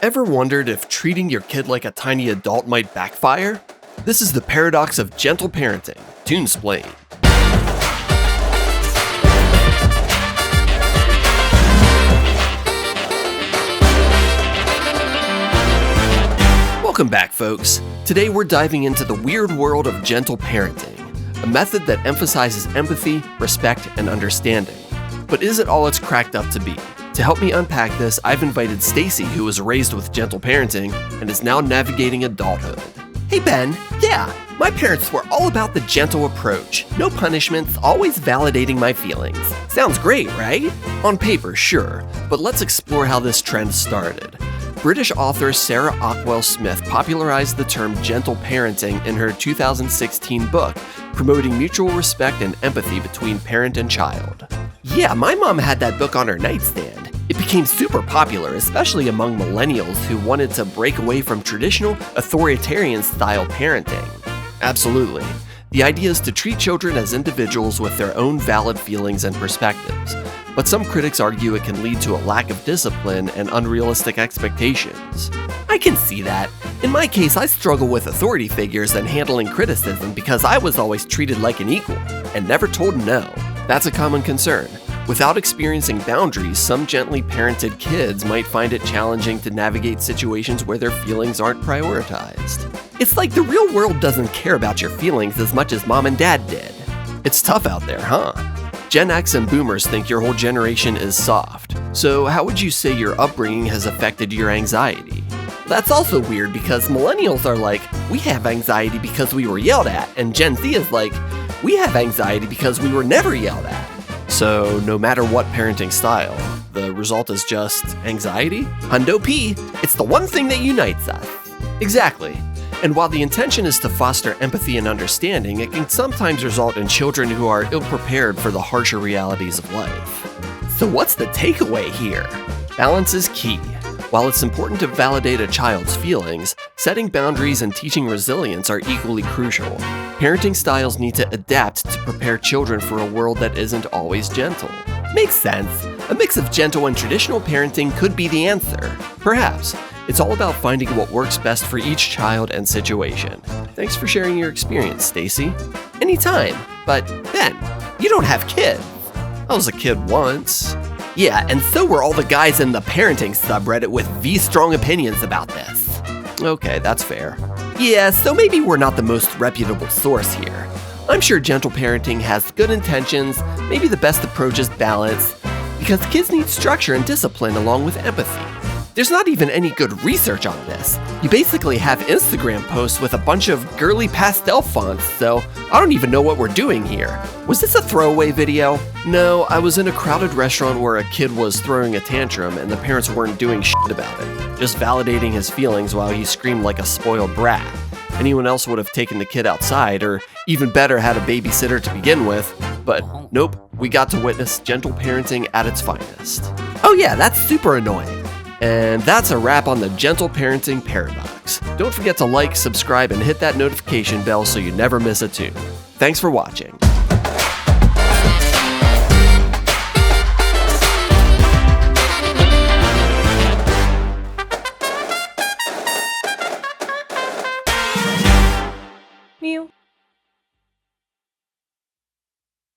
Ever wondered if treating your kid like a tiny adult might backfire? This is the paradox of gentle parenting. Toonsplain. Welcome back, folks. Today we're diving into the weird world of gentle parenting, a method that emphasizes empathy, respect, and understanding. But is it all it's cracked up to be? To help me unpack this, I've invited Stacy, who was raised with gentle parenting and is now navigating adulthood. Hey Ben, yeah, my parents were all about the gentle approach. No punishments, always validating my feelings. Sounds great, right? On paper, sure, but let's explore how this trend started. British author Sarah Ockwell Smith popularized the term gentle parenting in her 2016 book, promoting mutual respect and empathy between parent and child. Yeah, my mom had that book on her nightstand. It became super popular, especially among millennials who wanted to break away from traditional authoritarian-style parenting. Absolutely. The idea is to treat children as individuals with their own valid feelings and perspectives. But some critics argue it can lead to a lack of discipline and unrealistic expectations. I can see that. In my case, I struggle with authority figures and handling criticism because I was always treated like an equal and never told no. That's a common concern. Without experiencing boundaries, some gently parented kids might find it challenging to navigate situations where their feelings aren't prioritized. It's like the real world doesn't care about your feelings as much as mom and dad did. It's tough out there, huh? Gen X and boomers think your whole generation is soft. So how would you say your upbringing has affected your anxiety? That's also weird because millennials are like, we have anxiety because we were yelled at, and Gen Z is like, we have anxiety because we were never yelled at. So no matter what parenting style, the result is just anxiety? Hundo P, it's the one thing that unites us. Exactly. And while the intention is to foster empathy and understanding, it can sometimes result in children who are ill-prepared for the harsher realities of life. So what's the takeaway here? Balance is key. While it's important to validate a child's feelings, setting boundaries and teaching resilience are equally crucial. Parenting styles need to adapt to prepare children for a world that isn't always gentle. Makes sense. A mix of gentle and traditional parenting could be the answer. Perhaps. It's all about finding what works best for each child and situation. Thanks for sharing your experience, Stacy. Anytime. But Ben, you don't have kids. I was a kid once. Yeah, and so were all the guys in the parenting subreddit with V-strong opinions about this. Okay, that's fair. Yeah, so maybe we're not the most reputable source here. I'm sure gentle parenting has good intentions, maybe the best approach is balance, because kids need structure and discipline along with empathy. There's not even any good research on this. You basically have Instagram posts with a bunch of girly pastel fonts, so I don't even know what we're doing here. Was this a throwaway video? No, I was in a crowded restaurant where a kid was throwing a tantrum and the parents weren't doing shit about it, just validating his feelings while he screamed like a spoiled brat. Anyone else would have taken the kid outside, or even better, had a babysitter to begin with, but nope, we got to witness gentle parenting at its finest. Oh yeah, that's super annoying. And that's a wrap on the Gentle Parenting Paradox. Don't forget to like, subscribe, and hit that notification bell so you never miss a tune. Thanks for watching.